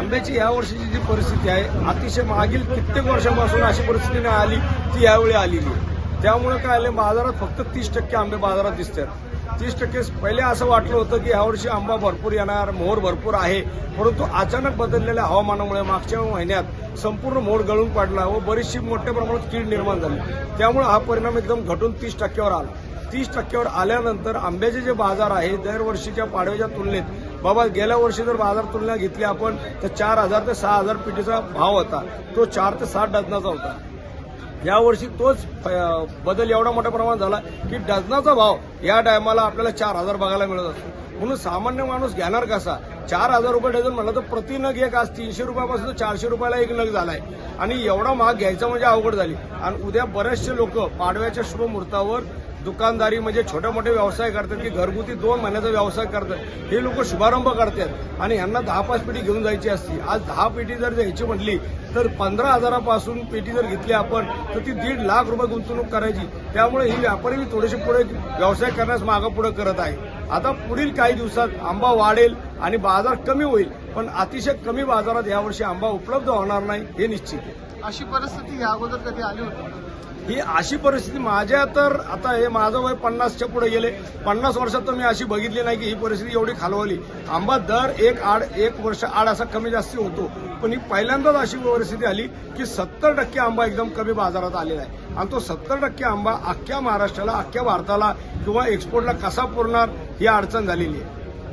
आंब्याची या वर्षीची जी परिस्थिती आहे अतिशय मागील कित्येक वर्षांपासून अशी परिस्थिती नाही आली ती यावेळी आलेली आहे. त्यामुळे काय आलं, बाजारात फक्त 30% आंबे बाजारात दिसतात. 30% पहिले असं वाटलं होतं की यावर्षी आंबा भरपूर येणार, मोहर भरपूर आहे, परंतु अचानक बदललेल्या हवामानामुळे मागच्या महिन्यात संपूर्ण मोड गळून पडला व बरीचशी मोठ्या प्रमाणात कीड निर्माण झाली. त्यामुळे हा परिणाम एकदम घटून 30%वर आला. 30%वर आल्यानंतर आंब्याचे जे बाजार आहे दरवर्षीच्या पाडव्याच्या तुलनेत, बाबा गेल्या वर्षी जर बाजार तुलना घेतली आपण तर 4,000 ते 6,000 पेटीचा भाव होता, तो 4 ते 7 डझनाचा होता. यावर्षी तोच बदल एवढा मोठ्या प्रमाणात झाला की डझनाचा भाव या टायमाला आपल्याला 4,000 बघायला मिळत असतो. म्हणून सामान्य माणूस घेणार कसा? 4,000 रुपये डझन म्हणलं तर प्रति नग एक आज 300 रुपयापासून 400 रुपयाला एक नग झालाय आणि एवढा महाग घ्यायचा म्हणजे अवघड झाली. आणि उद्या बरेचसे लोक पाडव्याच्या शुभ मुहूर्तावर दुकानदारी म्हणजे छोटे मोठे व्यवसाय करतात की घरगुती 2 महिन्याचा व्यवसाय करतात, हे लोक शुभारंभ करतात आणि यांना 10-5 पेटी घेऊन जायची असते. आज 10 पेटी जर घ्यायची म्हटली तर 15,000पासून पेटी जर घेतली आपण तर ती 1.5 लाख रुपये गुंतवणूक करायची. त्यामुळे ही व्यापारी थोडेसे पुढे व्यवसाय करण्यास मागं पुढे करत आहे. आता पुढील काही दिवसात आंबा वाढेल आणि बाजार कमी होईल, पण अतिशय कमी बाजारात यावर्षी आंबा उपलब्ध होणार नाही हे निश्चित आहे. अशी परिस्थिती या अगोदर कधी आली होती? ही अशी परिस्थिती माझ्या तर आता हे माझं वय 50च्या पुढे गेले, 50 वर्षात तर मी अशी बघितली नाही की ही परिस्थिती एवढी खालवली. आंबा दर एक वर्ष आड असा कमी जास्ती होतो, पण ही पहिल्यांदाच अशी परिस्थिती आली की 70% आंबा एकदम कमी बाजारात आलेला आहे. आणि तो 70% आंबा अख्ख्या महाराष्ट्राला, अख्ख्या भारताला किंवा एक्सपोर्टला कसा पुरणार ही अडचण झालेली आहे.